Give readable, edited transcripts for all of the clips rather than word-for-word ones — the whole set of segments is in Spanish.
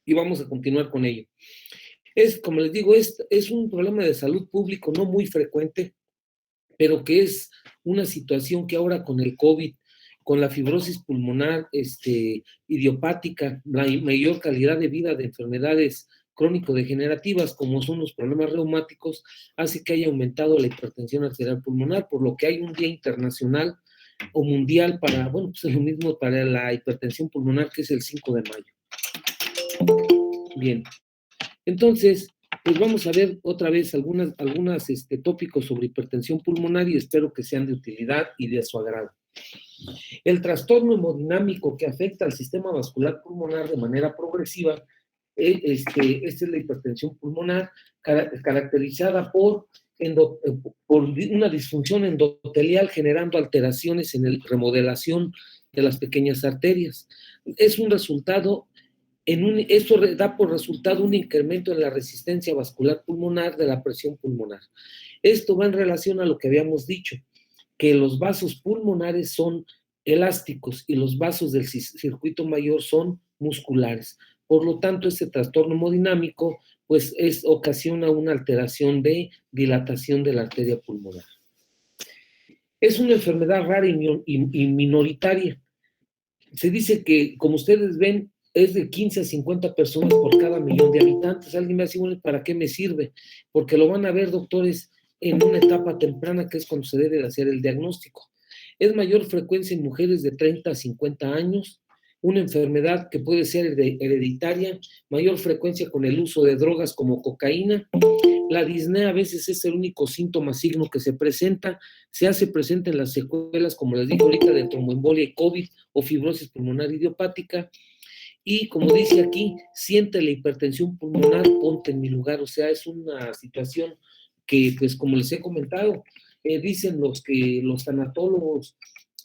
y vamos a continuar con ello. Como les digo, es un problema de salud público no muy frecuente, pero que es una situación que ahora con el COVID, con la fibrosis pulmonar idiopática, la mayor calidad de vida de enfermedades crónico-degenerativas, como son los problemas reumáticos, hace que haya aumentado la hipertensión arterial pulmonar, por lo que hay un día internacional o mundial para, bueno, pues es lo mismo para la hipertensión pulmonar, que es el 5 de mayo. Bien, entonces, pues vamos a ver otra vez algunos tópicos sobre hipertensión pulmonar y espero que sean de utilidad y de su agrado. El trastorno hemodinámico que afecta al sistema vascular pulmonar de manera progresiva, esta es la hipertensión pulmonar, caracterizada por una disfunción endotelial generando alteraciones en la remodelación de las pequeñas arterias. Es un resultado eso da por resultado un incremento en la resistencia vascular pulmonar de la presión pulmonar. Esto va en relación a lo que habíamos dicho, que los vasos pulmonares son elásticos y los vasos del circuito mayor son musculares. Por lo tanto, este trastorno hemodinámico pues ocasiona una alteración de dilatación de la arteria pulmonar. Es una enfermedad rara y minoritaria. Se dice que, como ustedes ven, es de 15 a 50 personas por cada millón de habitantes. Alguien me dice, bueno, ¿para qué me sirve? Porque lo van a ver, doctores, en una etapa temprana, que es cuando se debe de hacer el diagnóstico. Es mayor frecuencia en mujeres de 30 a 50 años, una enfermedad que puede ser hereditaria, mayor frecuencia con el uso de drogas como cocaína. La disnea a veces es el único síntoma, signo que se presenta, se hace presente en las secuelas, como les dije ahorita, de tromboembolia y COVID o fibrosis pulmonar idiopática. Y como dice aquí, siente la hipertensión pulmonar, ponte en mi lugar. O sea, es una situación que, pues como les he comentado, dicen los tanatólogos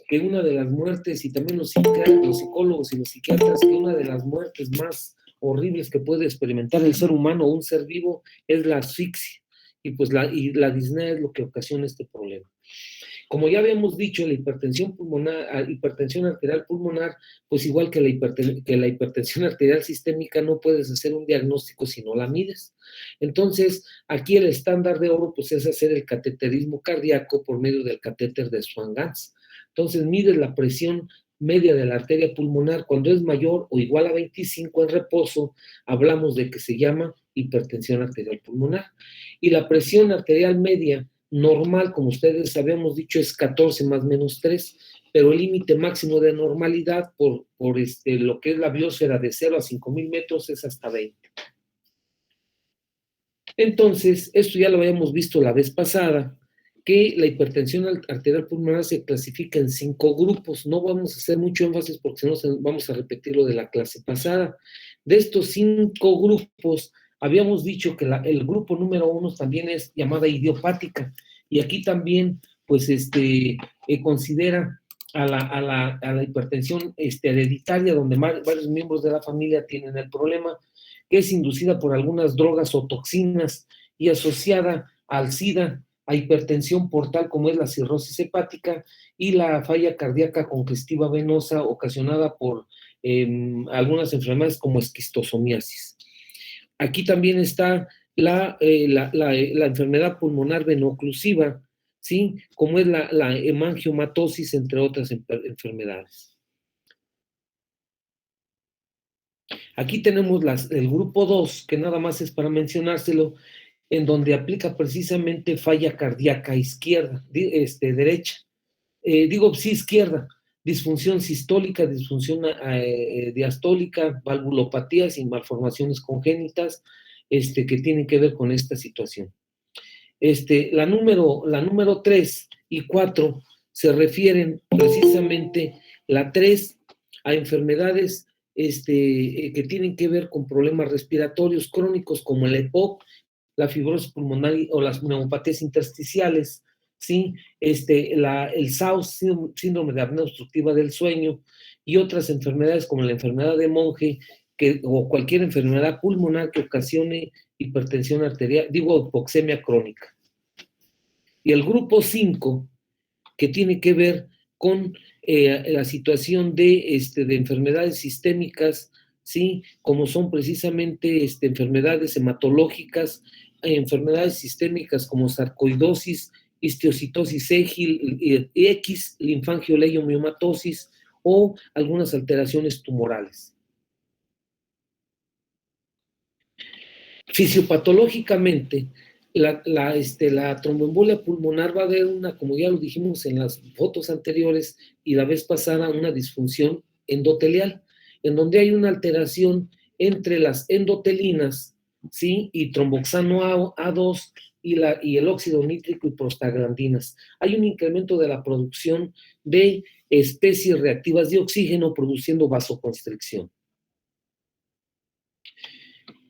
que una de las muertes, y también los psicólogos y los psiquiatras, que una de las muertes más horribles que puede experimentar el ser humano o un ser vivo es la asfixia. Y pues la disnea es lo que ocasiona este problema. Como ya habíamos dicho, la hipertensión pulmonar, hipertensión arterial pulmonar, pues igual que la hipertensión arterial sistémica, no puedes hacer un diagnóstico si no la mides. Entonces, aquí el estándar de oro, pues es hacer el cateterismo cardíaco por medio del catéter de Swan-Ganz. Entonces, mides la presión media de la arteria pulmonar. Cuando es mayor o igual a 25 en reposo, hablamos de que se llama hipertensión arterial pulmonar. Y la presión arterial media normal, como ustedes habíamos dicho, es 14 más menos 3, pero el límite máximo de normalidad por lo que es la biosfera de 0 a 5,000 metros es hasta 20. Entonces, esto ya lo habíamos visto la vez pasada, que la hipertensión arterial pulmonar se clasifica en 5 grupos. No vamos a hacer mucho énfasis porque si no vamos a repetir lo de la clase pasada. De estos 5 grupos, habíamos dicho que el grupo número 1 también es llamada idiopática, y aquí también, pues, considera a la hipertensión hereditaria, donde varios miembros de la familia tienen el problema, que es inducida por algunas drogas o toxinas y asociada al SIDA, a hipertensión portal como es la cirrosis hepática y la falla cardíaca congestiva venosa ocasionada por algunas enfermedades como esquistosomiasis. Aquí también está la enfermedad pulmonar veno-oclusiva, ¿sí? Como es la hemangiomatosis, entre otras enfermedades. Aquí tenemos el grupo 2, que nada más es para mencionárselo, en donde aplica precisamente falla cardíaca izquierda, derecha. Sí, izquierda. Disfunción sistólica, disfunción diastólica, valvulopatías y malformaciones congénitas que tienen que ver con esta situación. La número 3 y 4 se refieren precisamente, la 3, a enfermedades que tienen que ver con problemas respiratorios crónicos como el EPOC, la fibrosis pulmonar o las neumopatías intersticiales, ¿sí? El SAUS, síndrome de apnea obstructiva del sueño, y otras enfermedades como la enfermedad de Monge, o cualquier enfermedad pulmonar que ocasione hipertensión arterial, hipoxemia crónica. Y el grupo 5, que tiene que ver con la situación de enfermedades sistémicas, ¿sí? Como son precisamente enfermedades hematológicas, enfermedades sistémicas como sarcoidosis, histiocytosis X, linfangioleiomyomatosis o algunas alteraciones tumorales. Fisiopatológicamente, la tromboembolia pulmonar va a haber una, como ya lo dijimos en las fotos anteriores y la vez pasada, una disfunción endotelial, en donde hay una alteración entre las endotelinas, ¿sí? Y tromboxano A2 y el óxido nítrico y prostaglandinas. Hay un incremento de la producción de especies reactivas de oxígeno produciendo vasoconstricción.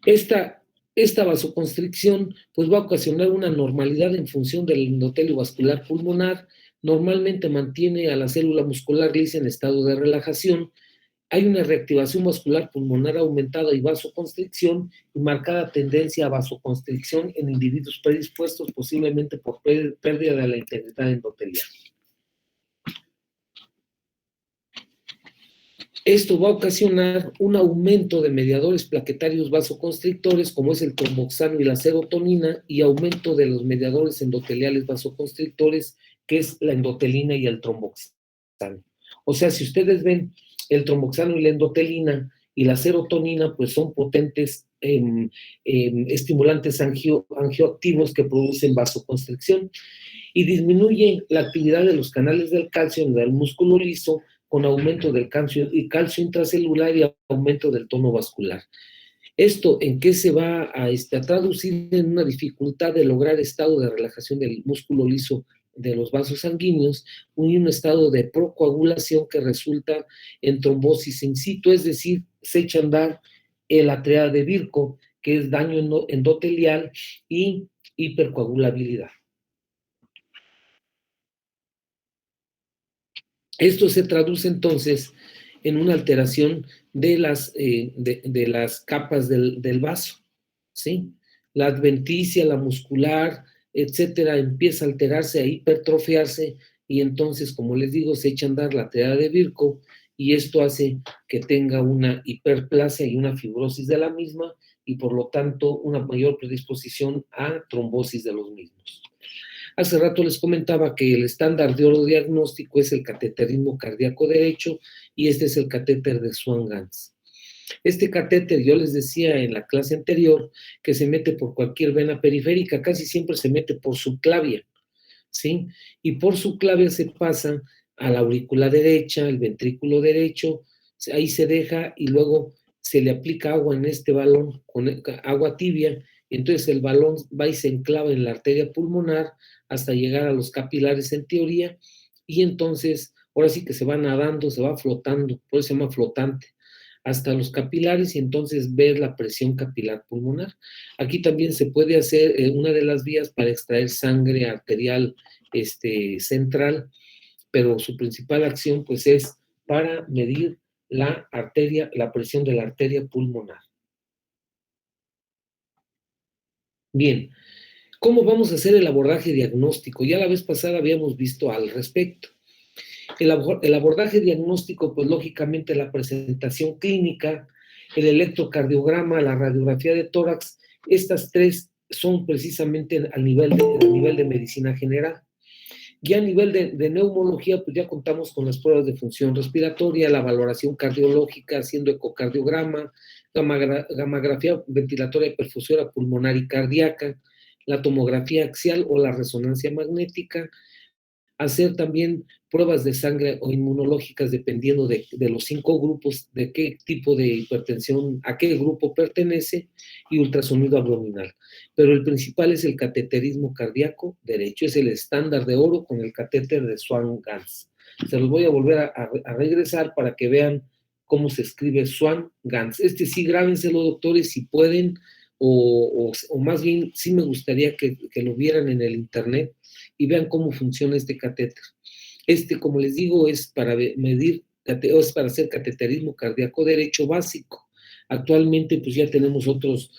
Esta vasoconstricción pues va a ocasionar una normalidad en función del endotelio vascular pulmonar, normalmente mantiene a la célula muscular lisa en estado de relajación, hay una reactivación vascular pulmonar aumentada y vasoconstricción y marcada tendencia a vasoconstricción en individuos predispuestos posiblemente por pérdida de la integridad endotelial. Esto va a ocasionar un aumento de mediadores plaquetarios vasoconstrictores, como es el tromboxano y la serotonina, y aumento de los mediadores endoteliales vasoconstrictores, que es la endotelina y el tromboxano. O sea, si ustedes ven el tromboxano y la endotelina y la serotonina, pues son potentes estimulantes angioactivos que producen vasoconstricción y disminuye la actividad de los canales del calcio en el músculo liso, con aumento del calcio intracelular y aumento del tono vascular. ¿Esto en qué se va a traducir? En una dificultad de lograr estado de relajación del músculo liso de los vasos sanguíneos y un estado de procoagulación que resulta en trombosis in situ, es decir, se echa a andar la triada de Virchow, que es daño endotelial y hipercoagulabilidad. Esto se traduce entonces en una alteración de las capas del vaso, ¿sí? La adventicia, la muscular, etcétera, empieza a alterarse, a hipertrofiarse, y entonces, como les digo, se echa a andar la triada de Virchow, y esto hace que tenga una hiperplasia y una fibrosis de la misma, y por lo tanto una mayor predisposición a trombosis de los mismos. Hace rato les comentaba que el estándar de oro diagnóstico es el cateterismo cardíaco derecho y este es el catéter de Swan-Ganz. Este catéter, yo les decía en la clase anterior, que se mete por cualquier vena periférica, casi siempre se mete por subclavia, ¿sí? Y por subclavia se pasa a la aurícula derecha, el ventrículo derecho, ahí se deja y luego se le aplica agua en este balón, con agua tibia, y entonces el balón va y se enclava en la arteria pulmonar hasta llegar a los capilares en teoría, y entonces ahora sí que se va nadando, se va flotando, por eso se llama flotante, hasta los capilares y entonces ver la presión capilar pulmonar. Aquí también se puede hacer una de las vías para extraer sangre arterial central, pero su principal acción pues es para medir la presión de la arteria pulmonar. Bien, ¿cómo vamos a hacer el abordaje diagnóstico? Ya la vez pasada habíamos visto al respecto. El abordaje diagnóstico, pues lógicamente la presentación clínica, el electrocardiograma, la radiografía de tórax, estas tres son precisamente a nivel de medicina general. Ya a nivel de neumología, pues ya contamos con las pruebas de función respiratoria, la valoración cardiológica, haciendo ecocardiograma, gamografía ventilatoria perfusora pulmonar y cardíaca, la tomografía axial o la resonancia magnética, hacer también pruebas de sangre o inmunológicas dependiendo de los 5 grupos, de qué tipo de hipertensión, a qué grupo pertenece, y ultrasonido abdominal. Pero el principal es el cateterismo cardíaco derecho, es el estándar de oro con el catéter de Swan-Ganz. Se los voy a volver a regresar para que vean cómo se escribe Swan-Ganz. Sí, grábenselo, doctores, si pueden, o más bien, sí me gustaría que lo vieran en el internet y vean cómo funciona este catéter. Como les digo, es para medir, es para hacer cateterismo cardíaco derecho básico. Actualmente, pues ya tenemos otros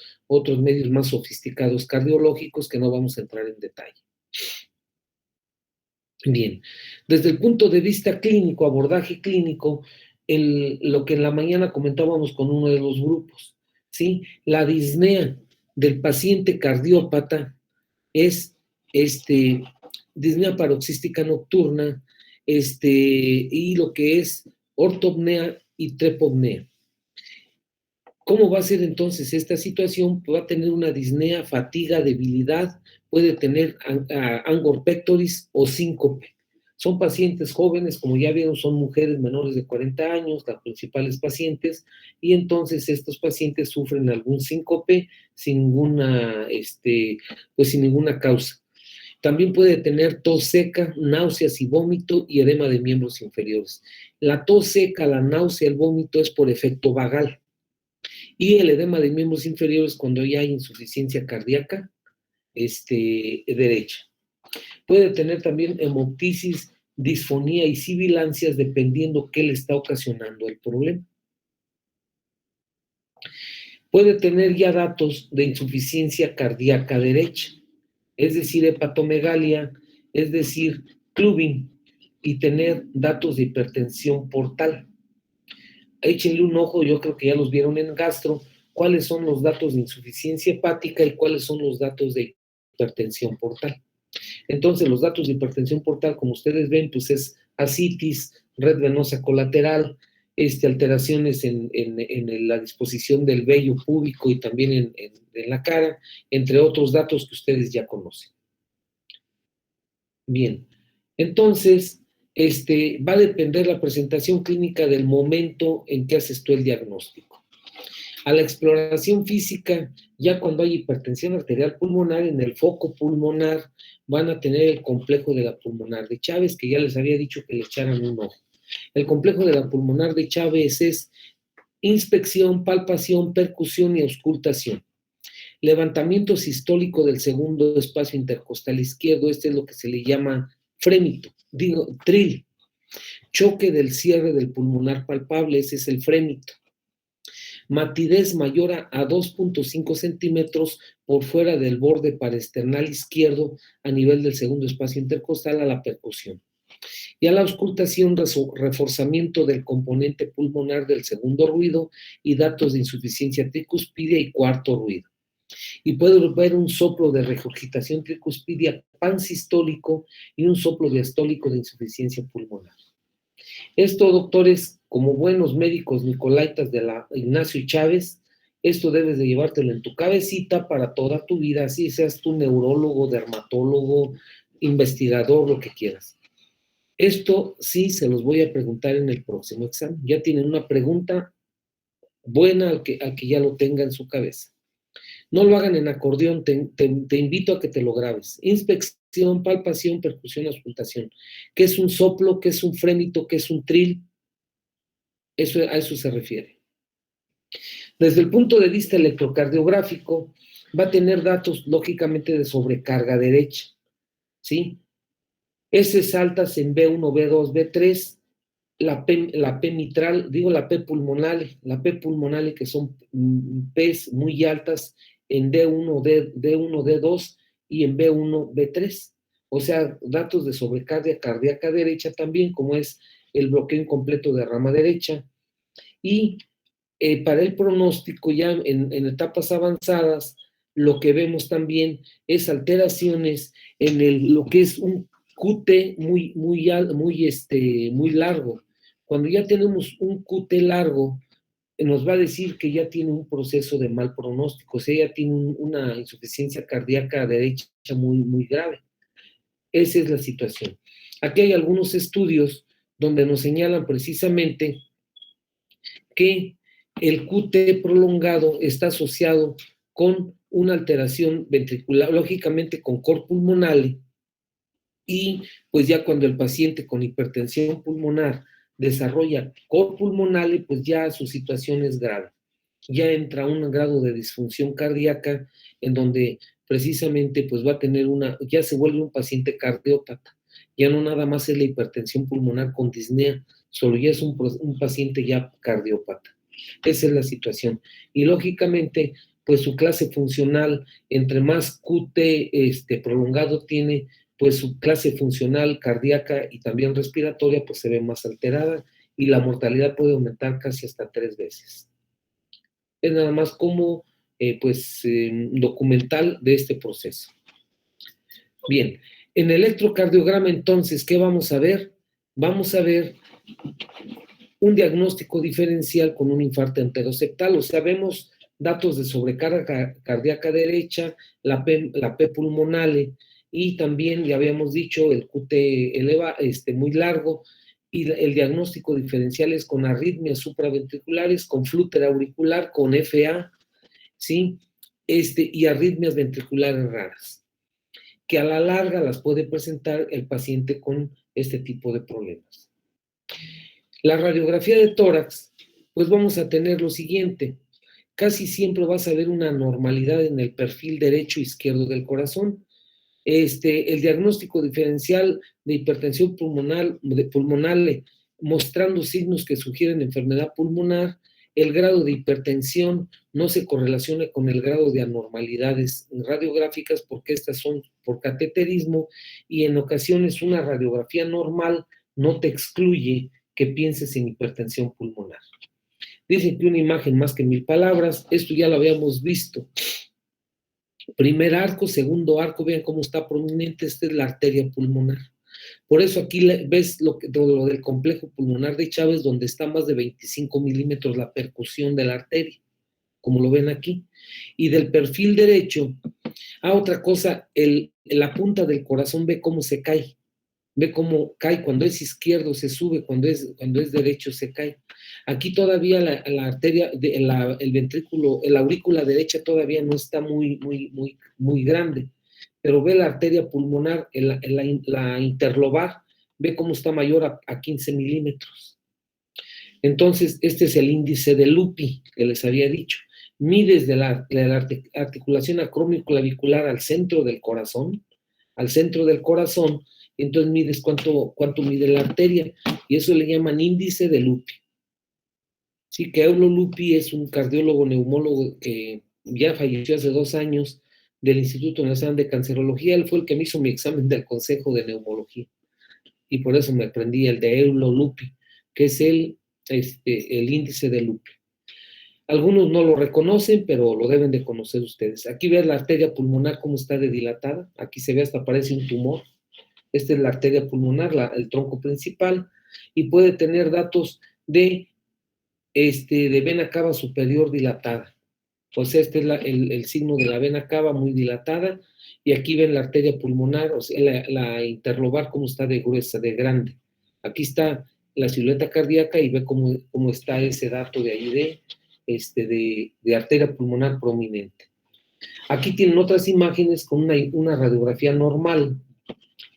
medios más sofisticados cardiológicos que no vamos a entrar en detalle. Bien, desde el punto de vista clínico, abordaje clínico, lo que en la mañana comentábamos con uno de los grupos, ¿sí? La disnea del paciente cardiópata es disnea paroxística nocturna, y lo que es ortopnea y trepopnea. ¿Cómo va a ser entonces esta situación? Va a tener una disnea, fatiga, debilidad, puede tener angor pectoris o síncope. Son pacientes jóvenes, como ya vieron, son mujeres menores de 40 años, las principales pacientes, y entonces estos pacientes sufren algún síncope sin ninguna, pues sin ninguna causa. También puede tener tos seca, náuseas y vómito y edema de miembros inferiores. La tos seca, la náusea, el vómito es por efecto vagal. Y el edema de miembros inferiores cuando ya hay insuficiencia cardíaca derecha. Puede tener también hemoptisis, disfonía y sibilancias dependiendo qué le está ocasionando el problema. Puede tener ya datos de insuficiencia cardíaca derecha, es decir, hepatomegalia, es decir, clubing, y tener datos de hipertensión portal. Échenle un ojo, yo creo que ya los vieron en gastro, cuáles son los datos de insuficiencia hepática y cuáles son los datos de hipertensión portal. Entonces, los datos de hipertensión portal, como ustedes ven, pues es ascitis, red venosa colateral, alteraciones en la disposición del vello púbico y también en la cara, entre otros datos que ustedes ya conocen. Bien, entonces, va a depender la presentación clínica del momento en que haces tú el diagnóstico. A la exploración física, ya cuando hay hipertensión arterial pulmonar, en el foco pulmonar van a tener el complejo de la pulmonar de Chávez, que ya les había dicho que le echaran un ojo. El complejo de la pulmonar de Chávez es inspección, palpación, percusión y auscultación. Levantamiento sistólico del segundo espacio intercostal izquierdo, es lo que se le llama frémito, trill. Choque del cierre del pulmonar palpable, ese es el frémito. Matidez mayor a 2.5 centímetros por fuera del borde paraesternal izquierdo a nivel del segundo espacio intercostal a la percusión. Y a la auscultación, reforzamiento del componente pulmonar del segundo ruido y datos de insuficiencia tricuspidia y cuarto ruido. Y puede haber un soplo de regurgitación tricuspidia pansistólico y un soplo diastólico de insuficiencia pulmonar. Esto, doctores, como buenos médicos nicolaitas de la Ignacio Chávez, esto debes de llevártelo en tu cabecita para toda tu vida, así seas tu neurólogo, dermatólogo, investigador, lo que quieras. Esto sí se los voy a preguntar en el próximo examen. Ya tienen una pregunta buena al que ya lo tenga en su cabeza. No lo hagan en acordeón, te invito a que te lo grabes. Inspección, palpación, percusión, auscultación. ¿Qué es un soplo? ¿Qué es un frémito? ¿Qué es un trill? A eso se refiere. Desde el punto de vista electrocardiográfico, va a tener datos, lógicamente, de sobrecarga derecha, ¿sí? Heces altas en B1, B2, B3, la P mitral, digo la P pulmonale, que son P's muy altas en D1, D2 y en B1, B3. O sea, datos de sobrecarga cardíaca derecha también, como es el bloqueo incompleto de rama derecha. Y para el pronóstico, ya en etapas avanzadas, lo que vemos también es alteraciones en lo que es un QT muy largo. Cuando ya tenemos un QT largo, nos va a decir que ya tiene un proceso de mal pronóstico, o sea, ya tiene una insuficiencia cardíaca derecha muy grave. Esa es la situación. Aquí hay algunos estudios donde nos señalan precisamente que el QT prolongado está asociado con una alteración ventricular, lógicamente con cor pulmonale, y pues ya cuando el paciente con hipertensión pulmonar desarrolla cor pulmonale, pues ya su situación es grave. Ya entra un grado de disfunción cardíaca en donde precisamente pues va a tener ya se vuelve un paciente cardiópata. Ya no nada más es la hipertensión pulmonar con disnea, solo ya es un paciente ya cardiópata. Esa es la situación. Y lógicamente, pues su clase funcional, entre más QT prolongado tiene, pues su clase funcional cardíaca y también respiratoria, pues se ve más alterada y la mortalidad puede aumentar casi hasta 3 veces. Es nada más como documental de este proceso. Bien, en el electrocardiograma entonces, ¿qué vamos a ver? Vamos a ver un diagnóstico diferencial con un infarto enteroseptal, o sea, vemos datos de sobrecarga cardíaca derecha, la P pulmonale, y también, ya habíamos dicho, el QT muy largo, y el diagnóstico diferencial es con arritmias supraventriculares, con flúter auricular, con FA, ¿sí? Y arritmias ventriculares raras, que a la larga las puede presentar el paciente con este tipo de problemas. La radiografía de tórax, pues vamos a tener lo siguiente. Casi siempre vas a ver una normalidad en el perfil derecho e izquierdo del corazón. El diagnóstico diferencial de hipertensión pulmonar mostrando signos que sugieren enfermedad pulmonar. El grado de hipertensión no se correlaciona con el grado de anormalidades radiográficas porque estas son por cateterismo, y en ocasiones una radiografía normal no te excluye que pienses en hipertensión pulmonar. Dicen que una imagen más que 1000 palabras, esto ya lo habíamos visto. Primer arco, segundo arco, vean cómo está prominente, esta es la arteria pulmonar. Por eso aquí ves lo del complejo pulmonar de Chávez, donde está más de 25 milímetros la percusión de la arteria, como lo ven aquí. Y del perfil derecho, otra cosa, la punta del corazón, ve cómo se cae. Ve cómo cae, cuando es izquierdo se sube, cuando es derecho se cae. Aquí todavía la arteria, el ventrículo, la aurícula derecha todavía no está muy grande, pero ve la arteria pulmonar, la interlobar, ve cómo está mayor a 15 milímetros. Entonces, este es el índice de Lupi que les había dicho. Mides de la articulación acromioclavicular al centro del corazón, entonces mides cuánto mide la arteria, y eso le llaman índice de Lupi. Sí, que Eulo Lupi es un cardiólogo neumólogo que ya falleció hace 2 años del Instituto Nacional de Cancerología. Él fue el que me hizo mi examen del Consejo de Neumología, y por eso me aprendí el de Eulo Lupi, que es el índice de Lupi. Algunos no lo reconocen, pero lo deben de conocer ustedes. Aquí ves la arteria pulmonar cómo está de dilatada. Aquí se ve hasta parece un tumor. Esta es la arteria pulmonar, el tronco principal, y puede tener datos de vena cava superior dilatada. O sea, este es el signo de la vena cava muy dilatada, y aquí ven la arteria pulmonar, o sea, la interlobar cómo está de gruesa, de grande. Aquí está la silueta cardíaca y ve cómo está ese dato de ahí de arteria pulmonar prominente. Aquí tienen otras imágenes con una radiografía normal.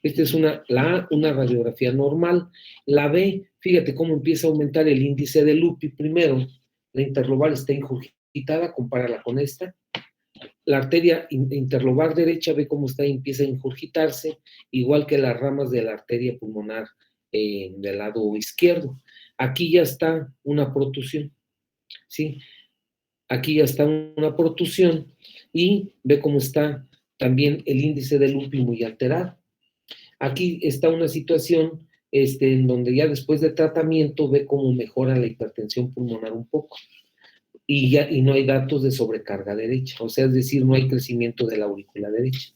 Esta es una radiografía normal. La B, fíjate cómo empieza a aumentar el índice de Lupi primero. La interlobar está ingurgitada, compárala con esta. La arteria interlobar derecha, ve cómo empieza a ingurgitarse, igual que las ramas de la arteria pulmonar del lado izquierdo. Aquí ya está una protusión, ¿sí? Aquí ya está una protusión, y ve cómo está también el índice de Lupi muy alterado. Aquí está una situación en donde ya después de tratamiento ve cómo mejora la hipertensión pulmonar un poco, y no hay datos de sobrecarga derecha, o sea, es decir, no hay crecimiento de la aurícula derecha.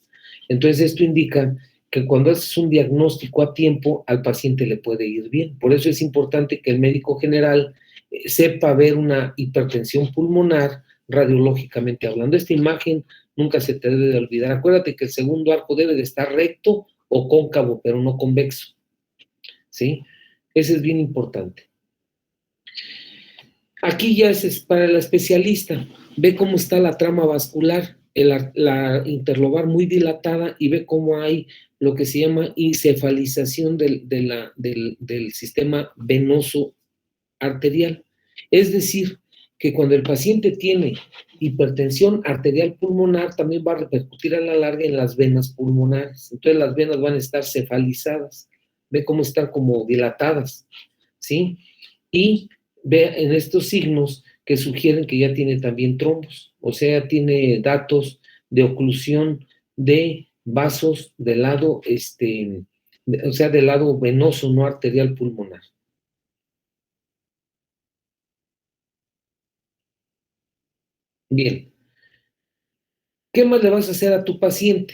Entonces esto indica que cuando haces un diagnóstico a tiempo, al paciente le puede ir bien. Por eso es importante que el médico general sepa ver una hipertensión pulmonar radiológicamente hablando. Esta imagen nunca se te debe de olvidar. Acuérdate que el segundo arco debe de estar recto o cóncavo, pero no convexo, ¿sí? Ese es bien importante. Aquí ya es para el especialista. Ve cómo está la trama vascular, la interlobar muy dilatada, y ve cómo hay lo que se llama encefalización del sistema venoso arterial. Es decir, que cuando el paciente tiene hipertensión arterial pulmonar, también va a repercutir a la larga en las venas pulmonares. Entonces las venas van a estar cefalizadas. Ve cómo están como dilatadas, ¿sí? Y ve en estos signos que sugieren que ya tiene también trombos, o sea, tiene datos de oclusión de vasos del lado, o sea, del lado venoso, no arterial pulmonar. Bien, ¿qué más le vas a hacer a tu paciente?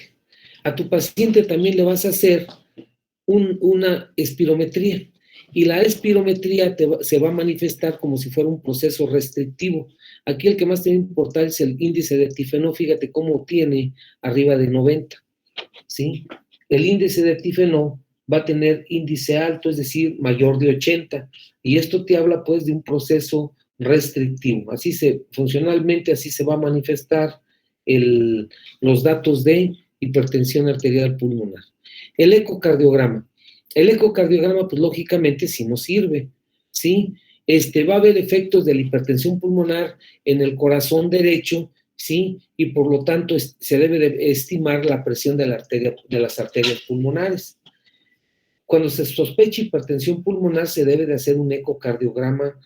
A tu paciente también le vas a hacer una espirometría. Y la espirometría se va a manifestar como si fuera un proceso restrictivo. Aquí el que más te va a importar es el índice de tifenol. Fíjate cómo tiene arriba de 90, ¿sí? El índice de tifenol va a tener índice alto, es decir, mayor de 80. Y esto te habla, pues, de un proceso restrictivo. Funcionalmente, así se va a manifestar los datos de hipertensión arterial pulmonar. El ecocardiograma. El ecocardiograma, pues lógicamente, sí nos sirve, ¿sí? Va a haber efectos de la hipertensión pulmonar en el corazón derecho, ¿sí? Y por lo tanto se debe de estimar la presión de las arterias pulmonares. Cuando se sospecha hipertensión pulmonar, se debe de hacer un ecocardiograma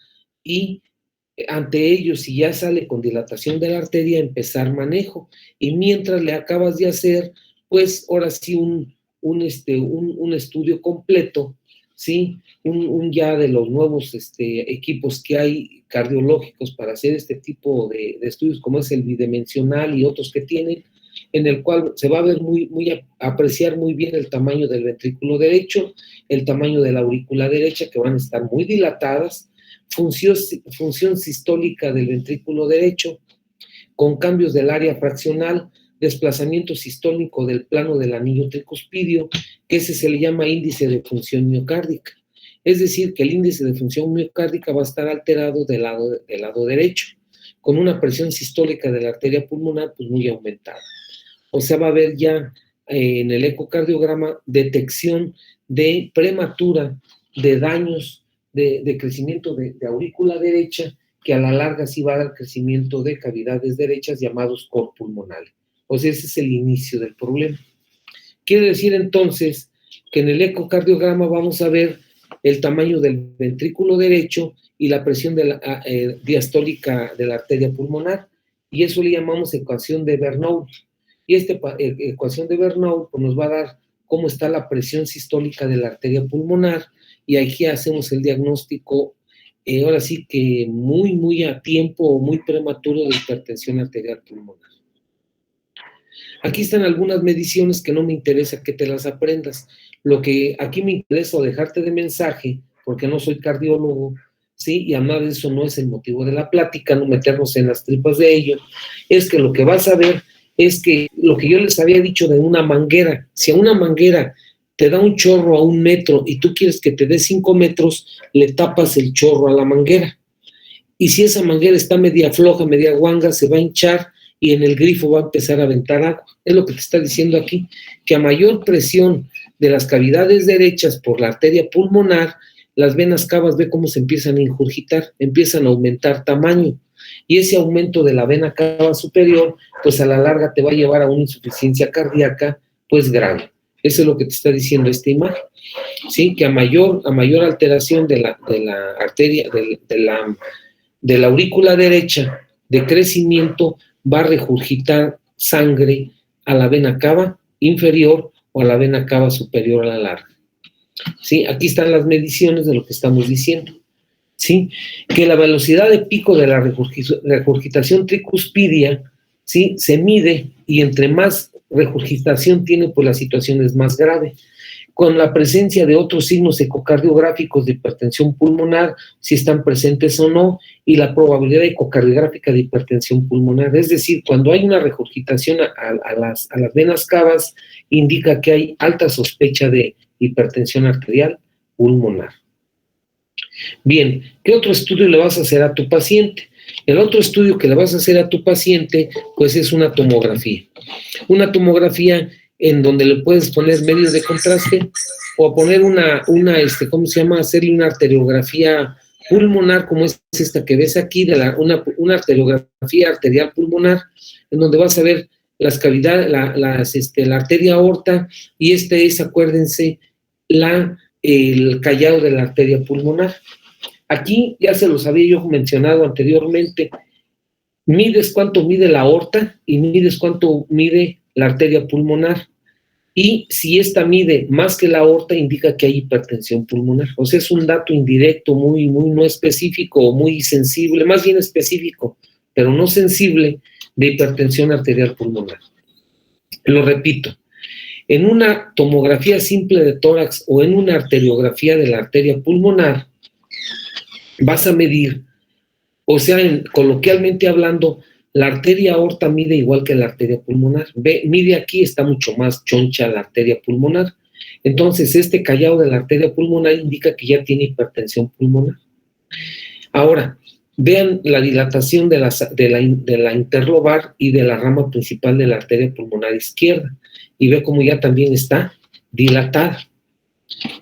y ante ello, si ya sale con dilatación de la arteria, empezar manejo. Y mientras le acabas de hacer, pues ahora sí un estudio completo, ¿sí? Ya de los nuevos equipos que hay cardiológicos para hacer este tipo de estudios, como es el bidimensional y otros que tienen, en el cual se va a ver apreciar muy bien el tamaño del ventrículo derecho, el tamaño de la aurícula derecha, que van a estar muy dilatadas, función sistólica del ventrículo derecho, con cambios del área fraccional, desplazamiento sistólico del plano del anillo tricuspidio, que ese se le llama índice de función miocárdica. Es decir, que el índice de función miocárdica va a estar alterado del lado derecho, con una presión sistólica de la arteria pulmonar pues muy aumentada. O sea, va a haber ya en el ecocardiograma detección de prematura de daños de crecimiento de aurícula derecha, que a la larga sí va a dar crecimiento de cavidades derechas llamados cor pulmonales. O sea, ese es el inicio del problema. Quiere decir entonces que en el ecocardiograma vamos a ver el tamaño del ventrículo derecho y la presión diastólica de la arteria pulmonar, y eso le llamamos ecuación de Bernoulli. Y esta ecuación de Bernoulli pues, nos va a dar cómo está la presión sistólica de la arteria pulmonar, y aquí hacemos el diagnóstico, ahora sí que muy a tiempo o muy prematuro de hipertensión arterial pulmonar. Aquí están algunas mediciones que no me interesa que te las aprendas. Lo que aquí me interesa dejarte de mensaje, porque no soy cardiólogo, ¿sí? Y además de eso no es el motivo de la plática, no meternos en las tripas de ello, es que lo que vas a ver es que lo que yo les había dicho de una manguera, si a una manguera te da un chorro a 1 metro y tú quieres que te dé 5 metros, le tapas el chorro a la manguera. Y si esa manguera está media floja, media guanga, se va a hinchar y en el grifo va a empezar a aventar agua. Es lo que te está diciendo aquí, que a mayor presión de las cavidades derechas por la arteria pulmonar, las venas cavas, ve cómo se empiezan a ingurgitar, empiezan a aumentar tamaño. Y ese aumento de la vena cava superior, pues a la larga te va a llevar a una insuficiencia cardíaca, pues grave. Eso es lo que te está diciendo esta imagen. ¿Sí? Que a mayor alteración de la arteria, de la aurícula derecha de crecimiento, va a regurgitar sangre a la vena cava inferior o a la vena cava superior a la larga. ¿Sí? Aquí están las mediciones de lo que estamos diciendo. ¿Sí? Que la velocidad de pico de la regurgitación tricuspidia, ¿sí? Se mide, y entre más regurgitación tiene, pues la situación es más grave. Con la presencia de otros signos ecocardiográficos de hipertensión pulmonar, si están presentes o no, y la probabilidad ecocardiográfica de hipertensión pulmonar. Es decir, cuando hay una regurgitación a las venas cavas, indica que hay alta sospecha de hipertensión arterial pulmonar. Bien, ¿qué otro estudio le vas a hacer a tu paciente? El otro estudio que le vas a hacer a tu paciente, pues es una tomografía. Una tomografía en donde le puedes poner medios de contraste o poner ¿cómo se llama? Hacerle una arteriografía pulmonar, como es esta que ves aquí, una arteriografía arterial pulmonar, en donde vas a ver las cavidades, la arteria aorta, y es, acuérdense, el callado de la arteria pulmonar. Aquí ya se los había yo mencionado anteriormente. Mides cuánto mide la aorta y mides cuánto mide la arteria pulmonar. Y si esta mide más que la aorta, indica que hay hipertensión pulmonar. O sea, es un dato indirecto, muy no específico, muy sensible, más bien específico, pero no sensible, de hipertensión arterial pulmonar. Lo repito, en una tomografía simple de tórax o en una arteriografía de la arteria pulmonar, vas a medir, o sea, coloquialmente hablando, la arteria aorta mide igual que la arteria pulmonar. Mide aquí, está mucho más choncha la arteria pulmonar. Entonces, este callado de la arteria pulmonar indica que ya tiene hipertensión pulmonar. Ahora, vean la dilatación de la interlobar y de la rama principal de la arteria pulmonar izquierda. Y ve cómo ya también está dilatada.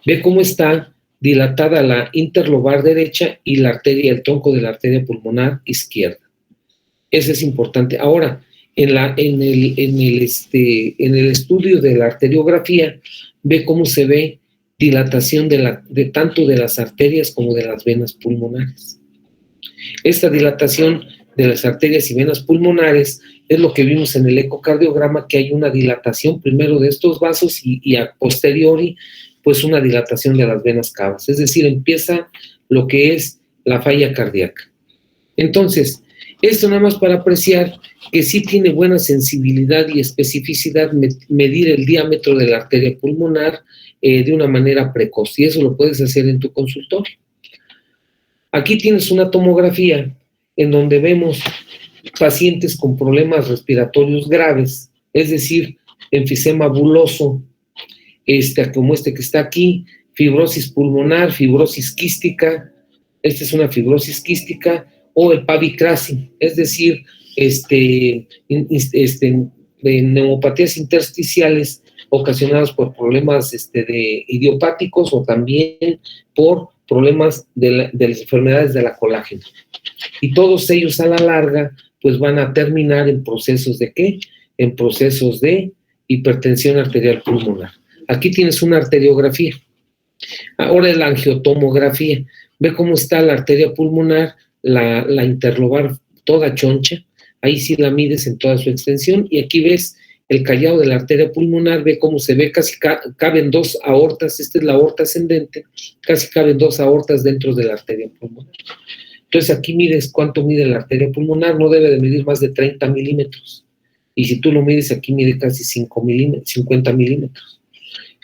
Ve cómo está dilatada la interlobar derecha y la arteria, el tronco de la arteria pulmonar izquierda. Eso es importante. Ahora, en el estudio de la arteriografía, ve cómo se ve dilatación de tanto de las arterias como de las venas pulmonares. Esta dilatación de las arterias y venas pulmonares es lo que vimos en el ecocardiograma, que hay una dilatación primero de estos vasos y a posteriori, pues una dilatación de las venas cavas. Es decir, empieza lo que es la falla cardíaca. Entonces, esto nada más para apreciar que sí tiene buena sensibilidad y especificidad medir el diámetro de la arteria pulmonar de una manera precoz, y eso lo puedes hacer en tu consultorio. Aquí tienes una tomografía en donde vemos pacientes con problemas respiratorios graves, es decir, enfisema buloso, como este que está aquí, fibrosis pulmonar, fibrosis quística, esta es una fibrosis quística, o el pavicrasi, es decir, neumopatías intersticiales ocasionadas por problemas idiopáticos o también por problemas de las enfermedades de la colágena. Y todos ellos a la larga pues van a terminar en procesos ¿de qué? En procesos de hipertensión arterial pulmonar. Aquí tienes una arteriografía. Ahora es la angiotomografía. Ve cómo está la arteria pulmonar, la interlobar toda choncha. Ahí sí la mides en toda su extensión. Y aquí ves el callado de la arteria pulmonar. Ve cómo se ve, casi caben dos aortas. Esta es la aorta ascendente. Casi caben dos aortas dentro de la arteria pulmonar. Entonces aquí mides cuánto mide la arteria pulmonar. No debe de medir más de 30 milímetros. Y si tú lo mides, aquí mide casi 50 milímetros.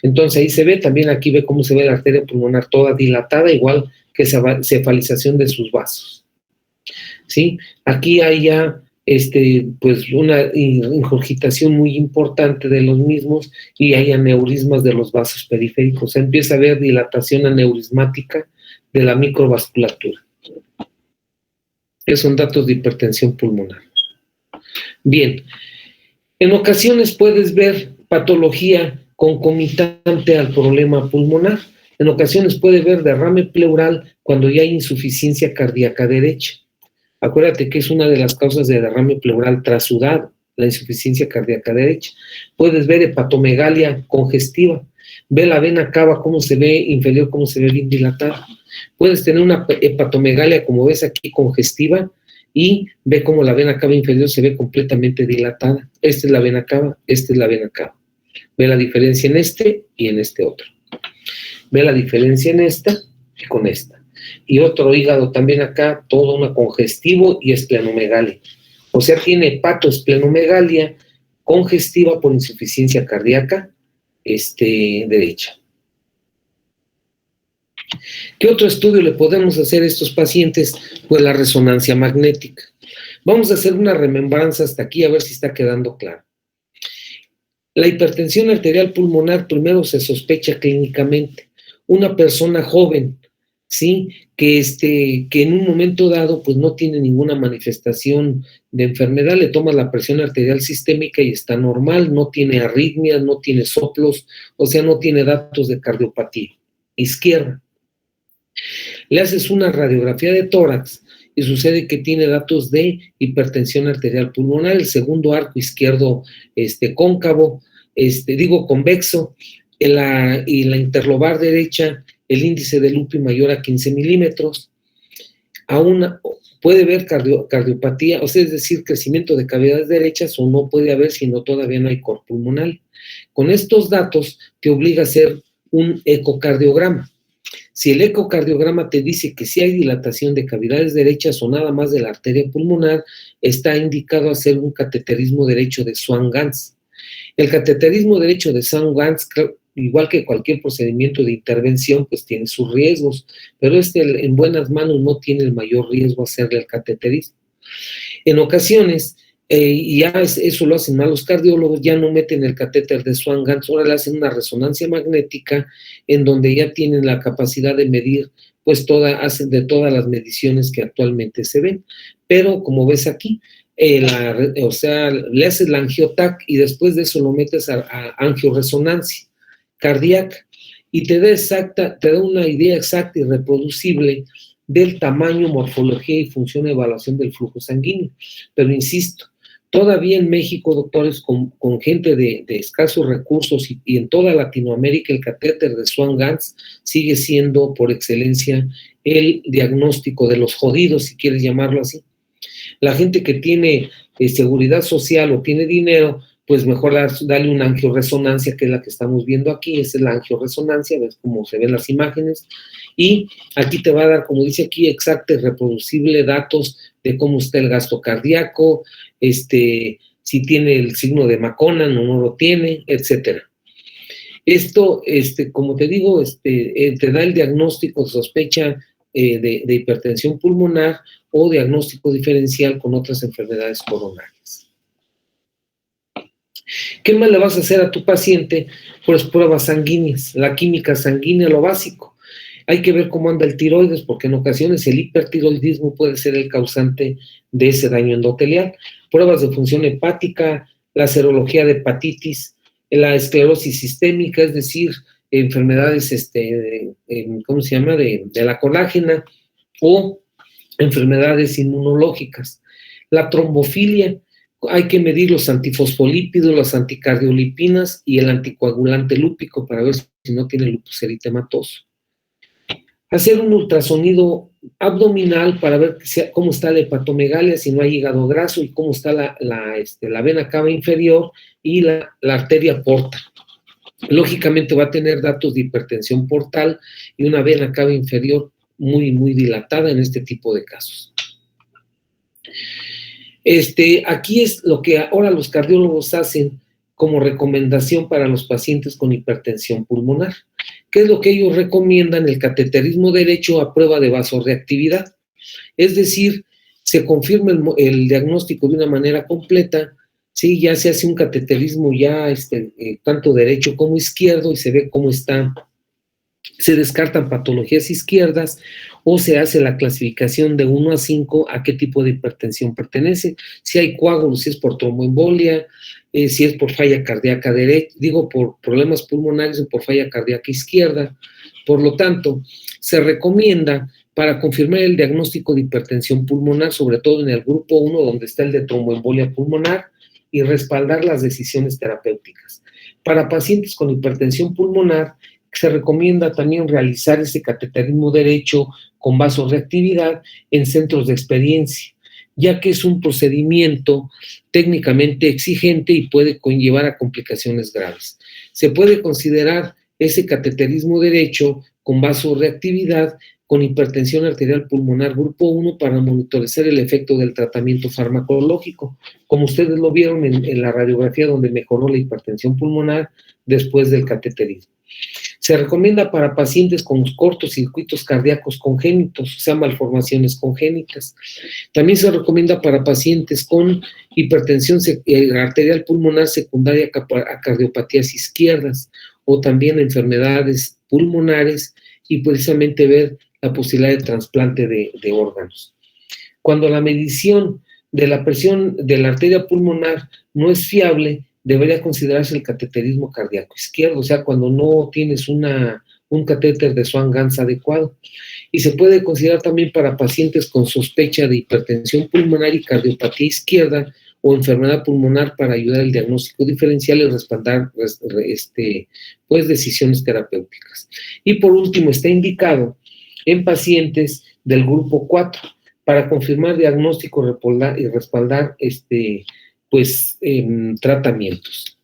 Entonces ahí se ve, también aquí ve cómo se ve la arteria pulmonar toda dilatada, igual que cefalización de sus vasos. ¿Sí? Aquí hay ya pues una ingurgitación muy importante de los mismos y hay aneurismas de los vasos periféricos. O sea, empieza a haber dilatación aneurismática de la microvasculatura. Esos son datos de hipertensión pulmonar. Bien, en ocasiones puedes ver patología concomitante al problema pulmonar. En ocasiones puede ver derrame pleural cuando ya hay insuficiencia cardíaca derecha. Acuérdate que es una de las causas de derrame pleural trasudado, la insuficiencia cardíaca derecha. Puedes ver hepatomegalia congestiva. Ve la vena cava cómo se ve inferior, cómo se ve bien dilatada. Puedes tener una hepatomegalia, como ves aquí, congestiva, y ve cómo la vena cava inferior se ve completamente dilatada. Esta es la vena cava, esta es la vena cava. Ve la diferencia en este y en este otro. Ve la diferencia en esta y con esta. Y otro hígado también acá, todo una congestivo y esplenomegalia. O sea, tiene hepatoesplenomegalia congestiva por insuficiencia cardíaca derecha. ¿Qué otro estudio le podemos hacer a estos pacientes? Pues la resonancia magnética. Vamos a hacer una remembranza hasta aquí a ver si está quedando claro. La hipertensión arterial pulmonar primero se sospecha clínicamente. Una persona joven, ¿sí? Que en un momento dado pues no tiene ninguna manifestación de enfermedad, le tomas la presión arterial sistémica y está normal, no tiene arritmias, no tiene soplos, o sea, no tiene datos de cardiopatía izquierda. Le haces una radiografía de tórax y sucede que tiene datos de hipertensión arterial pulmonar, el segundo arco izquierdo cóncavo, convexo, y la interlobar derecha, el índice de Lupi mayor a 15 milímetros. Puede haber cardiopatía, o sea, es decir, crecimiento de cavidades derechas, o no puede haber, sino todavía no hay cor pulmonar. Con estos datos te obliga a hacer un ecocardiograma. Si el ecocardiograma te dice que si hay dilatación de cavidades derechas o nada más de la arteria pulmonar, está indicado hacer un cateterismo derecho de Swan-Ganz. El cateterismo derecho de Swan-Ganz, igual que cualquier procedimiento de intervención, pues tiene sus riesgos, pero en buenas manos no tiene el mayor riesgo hacerle el cateterismo. En ocasiones, y ya eso lo hacen mal los cardiólogos, ya no meten el catéter de Swan-Ganz, ahora le hacen una resonancia magnética en donde ya tienen la capacidad de medir, pues hacen de todas las mediciones que actualmente se ven. Pero como ves aquí, o sea, le haces la angiotac y después de eso lo metes a angioresonancia cardíaca y te da una idea exacta y reproducible del tamaño, morfología y función de evaluación del flujo sanguíneo. Pero insisto, todavía en México, doctores, con gente de escasos recursos y en toda Latinoamérica, el catéter de Swan-Ganz sigue siendo por excelencia el diagnóstico de los jodidos, si quieres llamarlo así. La gente que tiene seguridad social o tiene dinero, pues mejor darle una angioresonancia, que es la que estamos viendo aquí. Esa es la angioresonancia, ves cómo se ven las imágenes, y aquí te va a dar, como dice aquí, exacto y reproducible datos de cómo está el gasto cardíaco, si tiene el signo de Maconan o no lo tiene, etcétera. Esto, como te digo, te da el diagnóstico de sospecha de hipertensión pulmonar o diagnóstico diferencial con otras enfermedades coronarias. ¿Qué más le vas a hacer a tu paciente? Pues pruebas sanguíneas, la química sanguínea, lo básico. Hay que ver cómo anda el tiroides, porque en ocasiones el hipertiroidismo puede ser el causante de ese daño endotelial. Pruebas de función hepática, la serología de hepatitis, la esclerosis sistémica, es decir, enfermedades, ¿cómo se llama?, de la colágena, o enfermedades inmunológicas. La trombofilia, hay que medir los antifosfolípidos, las anticardiolipinas y el anticoagulante lúpico para ver si no tiene lupus eritematoso. Hacer un ultrasonido abdominal para ver cómo está la hepatomegalia, si no hay hígado graso, y cómo está la vena cava inferior y la arteria porta. Lógicamente va a tener datos de hipertensión portal y una vena cava inferior muy, muy dilatada en este tipo de casos. Aquí es lo que ahora los cardiólogos hacen como recomendación para los pacientes con hipertensión pulmonar. ¿Qué es lo que ellos recomiendan? El cateterismo derecho a prueba de vasorreactividad. Es decir, se confirma el diagnóstico de una manera completa, ¿sí? Ya se hace un cateterismo ya tanto derecho como izquierdo y se ve cómo está. Se descartan patologías izquierdas o se hace la clasificación de 1 a 5 a qué tipo de hipertensión pertenece, si hay coágulos, si es por tromboembolia, si es por falla cardíaca derecha, por problemas pulmonares o por falla cardíaca izquierda. Por lo tanto, se recomienda para confirmar el diagnóstico de hipertensión pulmonar, sobre todo en el grupo 1, donde está el de tromboembolia pulmonar, y respaldar las decisiones terapéuticas. Para pacientes con hipertensión pulmonar, se recomienda también realizar ese cateterismo derecho con vasorreactividad en centros de experiencia, ya que es un procedimiento técnicamente exigente y puede conllevar a complicaciones graves. Se puede considerar ese cateterismo derecho con vasorreactividad con hipertensión arterial pulmonar grupo 1 para monitorizar el efecto del tratamiento farmacológico, como ustedes lo vieron en la radiografía donde mejoró la hipertensión pulmonar después del cateterismo. Se recomienda para pacientes con cortocircuitos cardíacos congénitos, o sea, malformaciones congénitas. También se recomienda para pacientes con hipertensión arterial pulmonar secundaria a cardiopatías izquierdas o también enfermedades pulmonares y precisamente ver la posibilidad de trasplante de órganos. Cuando la medición de la presión de la arteria pulmonar no es fiable, debería considerarse el cateterismo cardíaco izquierdo, o sea, cuando no tienes un catéter de Swan-Ganz adecuado. Y se puede considerar también para pacientes con sospecha de hipertensión pulmonar y cardiopatía izquierda o enfermedad pulmonar para ayudar al diagnóstico diferencial y respaldar pues, decisiones terapéuticas. Y por último, está indicado en pacientes del grupo 4 para confirmar diagnóstico y respaldar tratamientos.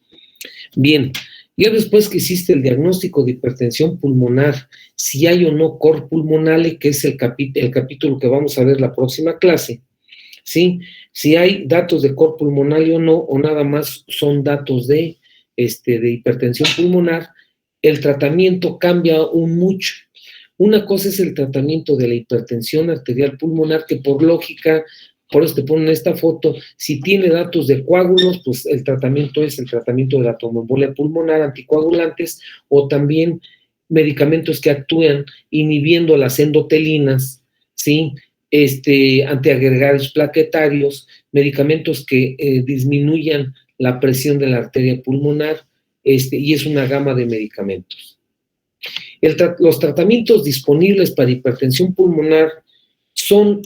Bien, Ya después que hiciste el diagnóstico de hipertensión pulmonar, si hay o no cor pulmonale, que es el capítulo que vamos a ver la próxima clase, ¿sí? Si hay datos de cor pulmonale o no, o nada más son datos de hipertensión pulmonar, el tratamiento cambia aún mucho. Una cosa es el tratamiento de la hipertensión arterial pulmonar, que por lógica, por eso te ponen esta foto, si tiene datos de coágulos, pues el tratamiento es el tratamiento de la tromboembolia pulmonar, anticoagulantes, o también medicamentos que actúan inhibiendo las endotelinas, ¿sí? Antiagregados plaquetarios, medicamentos que disminuyan la presión de la arteria pulmonar, y es una gama de medicamentos. Los tratamientos disponibles para hipertensión pulmonar son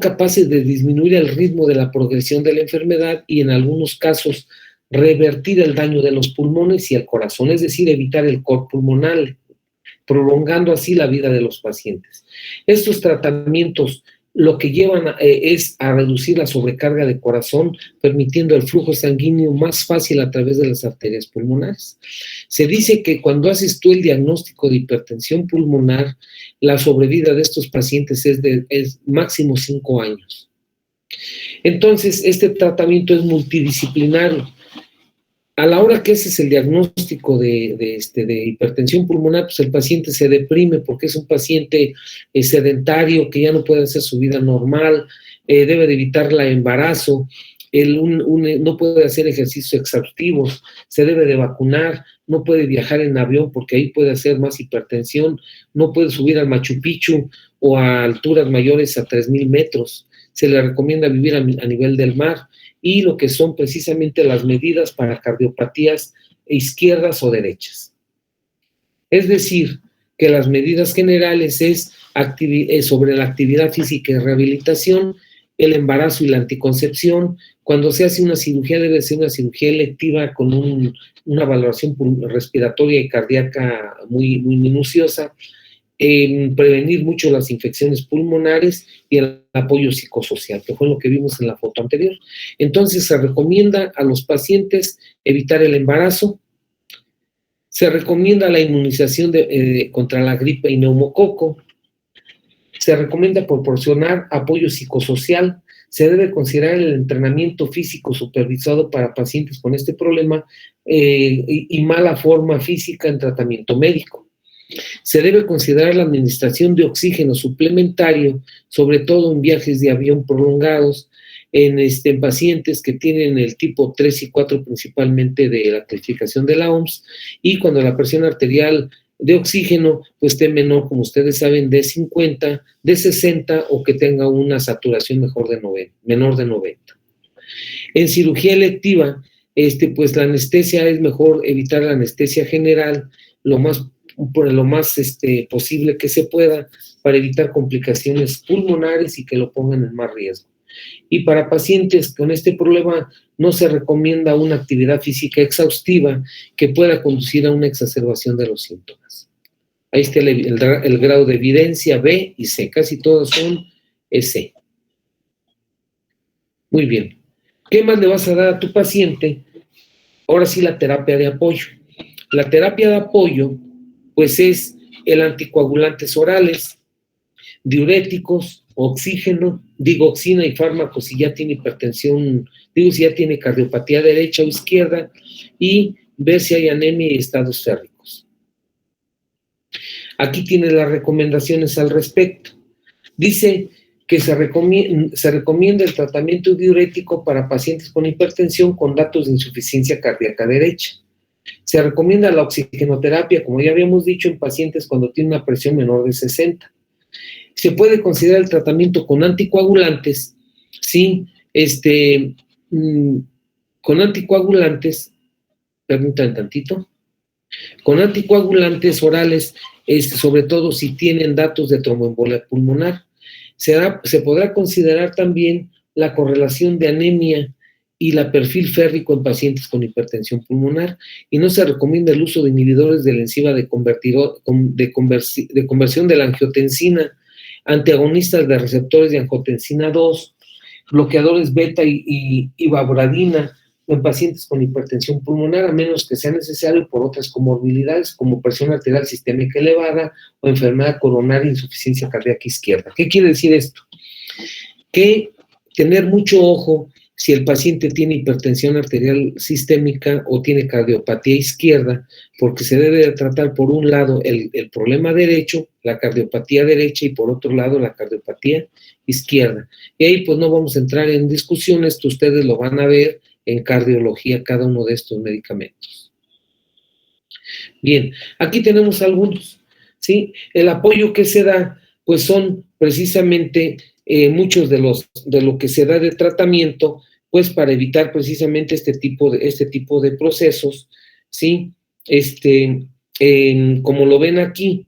capaces de disminuir el ritmo de la progresión de la enfermedad y en algunos casos revertir el daño de los pulmones y el corazón, es decir, evitar el cor pulmonar, prolongando así la vida de los pacientes. Estos tratamientos lo que llevan es a reducir la sobrecarga de corazón, permitiendo el flujo sanguíneo más fácil a través de las arterias pulmonares. Se dice que cuando haces tú el diagnóstico de hipertensión pulmonar, la sobrevida de estos pacientes es máximo 5 años. Entonces, este tratamiento es multidisciplinario. A la hora que ese es el diagnóstico de hipertensión pulmonar, pues el paciente se deprime porque es un paciente sedentario que ya no puede hacer su vida normal, debe de evitar el embarazo, no puede hacer ejercicios exhaustivos, se debe de vacunar, no puede viajar en avión porque ahí puede hacer más hipertensión, no puede subir al Machu Picchu o a alturas mayores a 3,000 metros, se le recomienda vivir a nivel del mar, y lo que son precisamente las medidas para cardiopatías izquierdas o derechas. Es decir, que las medidas generales es sobre la actividad física y rehabilitación, el embarazo y la anticoncepción. Cuando se hace una cirugía debe ser una cirugía electiva con una valoración respiratoria y cardíaca muy, muy minuciosa, prevenir mucho las infecciones pulmonares y el apoyo psicosocial, que fue lo que vimos en la foto anterior. Entonces, se recomienda a los pacientes evitar el embarazo, se recomienda la inmunización contra la gripe y neumococo, se recomienda proporcionar apoyo psicosocial, se debe considerar el entrenamiento físico supervisado para pacientes con este problema y mala forma física en tratamiento médico. Se debe considerar la administración de oxígeno suplementario, sobre todo en viajes de avión prolongados, en pacientes que tienen el tipo 3 y 4 principalmente de la clasificación de la OMS, y cuando la presión arterial de oxígeno pues esté menor, como ustedes saben, de 50, de 60 o que tenga una saturación menor de 90. En cirugía electiva, pues la anestesia es mejor evitar la anestesia general lo más posible que se pueda para evitar complicaciones pulmonares y que lo pongan en más riesgo. Y para pacientes con este problema no se recomienda una actividad física exhaustiva que pueda conducir a una exacerbación de los síntomas. Ahí está el grado de evidencia B y C, casi todos son C. Muy bien. ¿Qué más le vas a dar a tu paciente? Ahora sí, la terapia de apoyo. La terapia de apoyo pues es el anticoagulantes orales, diuréticos, digoxina y fármacos si ya tiene hipertensión, si ya tiene cardiopatía derecha o izquierda, y ver si hay anemia y estados férricos. Aquí tiene las recomendaciones al respecto. Dice que se recomienda el tratamiento diurético para pacientes con hipertensión con datos de insuficiencia cardíaca derecha. Se recomienda la oxigenoterapia, como ya habíamos dicho, en pacientes cuando tienen una presión menor de 60. Se puede considerar el tratamiento con anticoagulantes, ¿sí? Con anticoagulantes, permítanme tantito, con anticoagulantes orales, sobre todo si tienen datos de tromboembolia pulmonar. Se podrá considerar también la correlación de anemia y la perfil férrico en pacientes con hipertensión pulmonar, y no se recomienda el uso de inhibidores de la enzima de conversión de la angiotensina, antagonistas de receptores de angiotensina 2, bloqueadores beta y valproinina en pacientes con hipertensión pulmonar, a menos que sea necesario por otras comorbilidades como presión arterial sistémica elevada o enfermedad coronaria e insuficiencia cardíaca izquierda. ¿Qué quiere decir esto? Que tener mucho ojo si el paciente tiene hipertensión arterial sistémica o tiene cardiopatía izquierda, porque se debe tratar por un lado el problema derecho, la cardiopatía derecha, y por otro lado la cardiopatía izquierda. Y ahí pues no vamos a entrar en discusiones, que ustedes lo van a ver en cardiología, cada uno de estos medicamentos. Bien, aquí tenemos algunos, ¿sí? El apoyo que se da, pues son precisamente muchos de lo que se da de tratamiento, pues para evitar precisamente este tipo de procesos, ¿sí? Como lo ven aquí,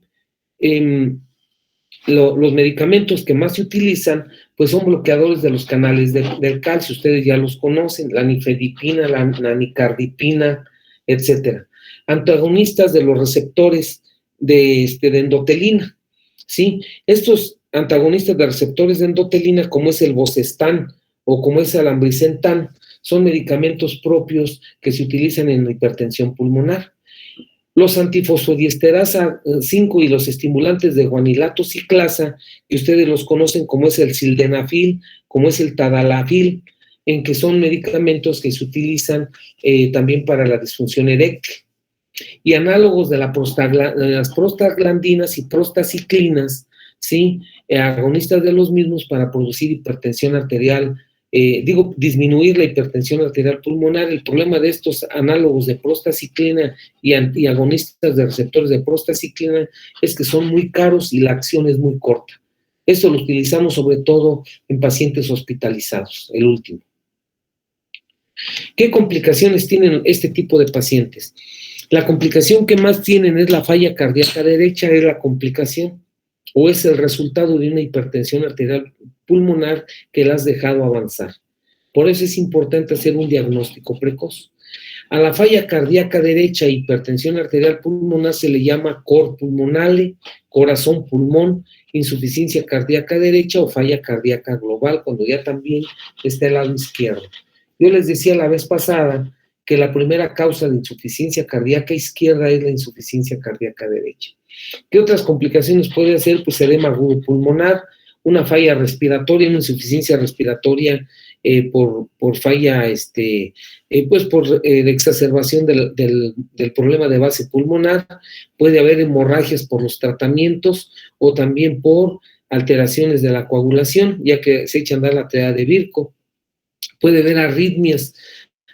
los medicamentos que más se utilizan, pues son bloqueadores de los canales del calcio, ustedes ya los conocen, la nifedipina, la nicardipina, etcétera. Antagonistas de los receptores de endotelina, ¿sí? Estos antagonistas de receptores de endotelina, como es el Vocestan o como es el Ambrisentan, son medicamentos propios que se utilizan en la hipertensión pulmonar. Los antifosfodiesterasa 5 y los estimulantes de guanilato ciclasa, que ustedes los conocen como es el sildenafil, como es el tadalafil, en que son medicamentos que se utilizan también para la disfunción eréctil. Y análogos de las prostaglandinas y prostaciclinas, ¿sí? Agonistas de los mismos para producir hipertensión arterial, disminuir la hipertensión arterial pulmonar. El problema de estos análogos de prostaciclina y agonistas de receptores de prostaciclina es que son muy caros y la acción es muy corta. Esto lo utilizamos sobre todo en pacientes hospitalizados, el último. ¿Qué complicaciones tienen este tipo de pacientes? La complicación que más tienen es la falla cardíaca derecha, es la complicación o es el resultado de una hipertensión arterial pulmonar que la has dejado avanzar. Por eso es importante hacer un diagnóstico precoz. A la falla cardíaca derecha e hipertensión arterial pulmonar se le llama cor pulmonale, corazón-pulmón, insuficiencia cardíaca derecha o falla cardíaca global, cuando ya también está el lado izquierdo. Yo les decía la vez pasada que la primera causa de insuficiencia cardíaca izquierda es la insuficiencia cardíaca derecha. ¿Qué otras complicaciones puede hacer? Pues edema agudo pulmonar, una falla respiratoria, una insuficiencia respiratoria por falla, pues por exacerbación del problema de base pulmonar. Puede haber hemorragias por los tratamientos o también por alteraciones de la coagulación, ya que se echa a andar la triada de Virchow. Puede haber arritmias.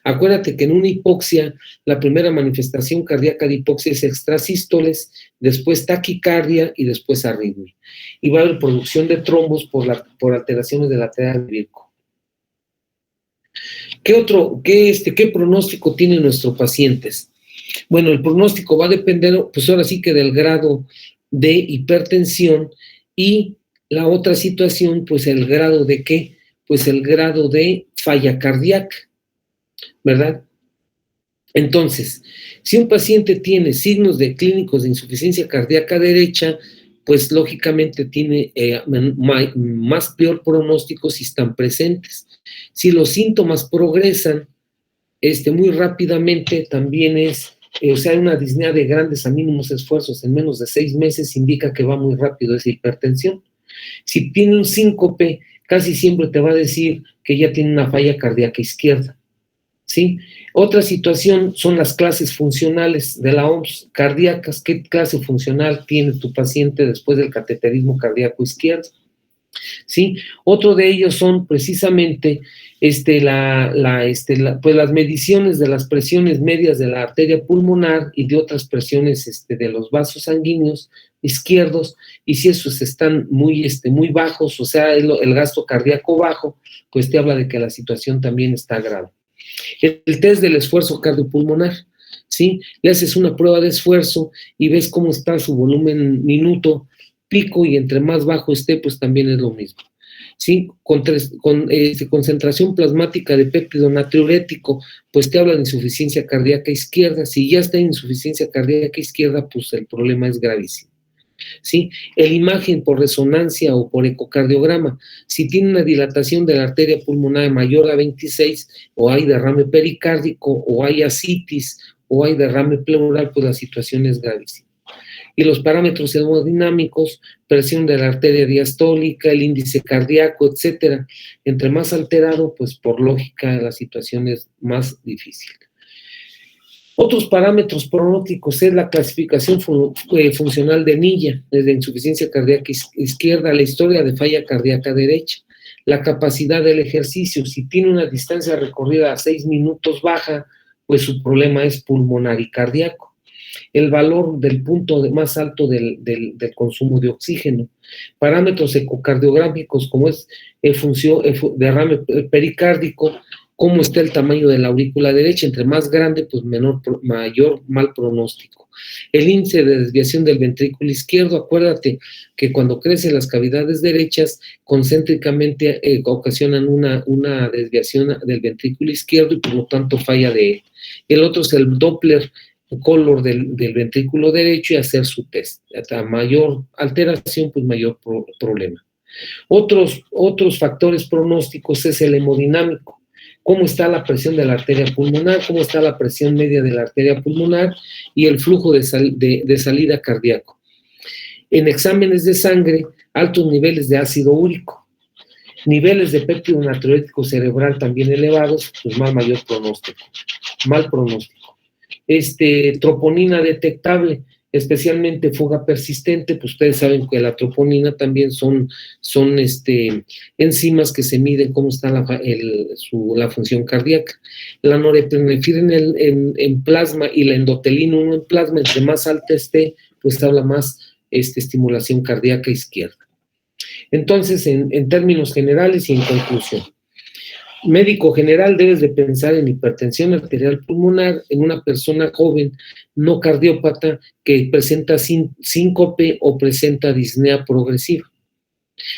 Acuérdate que en una hipoxia, la primera manifestación cardíaca de hipoxia es extrasístoles, después taquicardia y después arritmia. Y va a haber producción de trombos por alteraciones de la triada de Virchow. ¿Qué pronóstico tienen nuestros pacientes? Bueno, el pronóstico va a depender, pues ahora sí que del grado de hipertensión, y la otra situación, pues el grado de ¿qué? Pues el grado de falla cardíaca, ¿verdad? Entonces, si un paciente tiene signos clínicos de insuficiencia cardíaca derecha, pues lógicamente tiene más peor pronóstico si están presentes. Si los síntomas progresan muy rápidamente, también hay una disnea de grandes a mínimos esfuerzos en menos de 6 meses, indica que va muy rápido esa hipertensión. Si tiene un síncope, casi siempre te va a decir que ya tiene una falla cardíaca izquierda, ¿sí? Otra situación son las clases funcionales de la OMS cardíacas. ¿Qué clase funcional tiene tu paciente después del cateterismo cardíaco izquierdo? ¿Sí? Otro de ellos son precisamente pues las mediciones de las presiones medias de la arteria pulmonar y de otras presiones de los vasos sanguíneos izquierdos, y si esos están muy bajos, o sea, el gasto cardíaco bajo, pues te habla de que la situación también está grave. El test del esfuerzo cardiopulmonar, ¿sí? Le haces una prueba de esfuerzo y ves cómo está su volumen minuto pico, y entre más bajo esté, pues también es lo mismo, ¿sí? Con concentración plasmática de péptido natriurético, pues te habla de insuficiencia cardíaca izquierda. Si ya está en insuficiencia cardíaca izquierda, pues el problema es gravísimo, ¿sí? El imagen por resonancia o por ecocardiograma, si tiene una dilatación de la arteria pulmonar mayor a 26, o hay derrame pericárdico, o hay ascitis, o hay derrame pleural, pues la situación es gravísima. Y los parámetros hemodinámicos, presión de la arteria diastólica, el índice cardíaco, etcétera. Entre más alterado, pues por lógica la situación es más difícil. Otros parámetros pronósticos es la clasificación funcional de Nilla, desde insuficiencia cardíaca izquierda, la historia de falla cardíaca derecha, la capacidad del ejercicio. Si tiene una distancia recorrida a 6 minutos baja, pues su problema es pulmonar y cardíaco. El valor del punto más alto del consumo de oxígeno. Parámetros ecocardiográficos como es derrame pericárdico, cómo está el tamaño de la aurícula derecha, entre más grande, pues mayor mal pronóstico. El índice de desviación del ventrículo izquierdo, acuérdate que cuando crecen las cavidades derechas, concéntricamente ocasionan una desviación del ventrículo izquierdo y por lo tanto falla de él. El otro es el Doppler color del ventrículo derecho y hacer su test. A mayor alteración, pues mayor problema. Otros factores pronósticos es el hemodinámico. Cómo está la presión de la arteria pulmonar, cómo está la presión media de la arteria pulmonar y el flujo de salida cardíaco. En exámenes de sangre, altos niveles de ácido úrico, niveles de péptido natriurético cerebral también elevados, pues mayor pronóstico, mal pronóstico. Troponina detectable, especialmente fuga persistente, pues ustedes saben que la troponina también son enzimas que se miden cómo está la función cardíaca. La norepinefrina en plasma y la endotelina 1 en plasma, entre más alta esté, pues habla más estimulación cardíaca izquierda. Entonces, en términos generales y en conclusión, médico general, debes de pensar en hipertensión arterial pulmonar en una persona joven, no cardiópata, que presenta síncope o presenta disnea progresiva.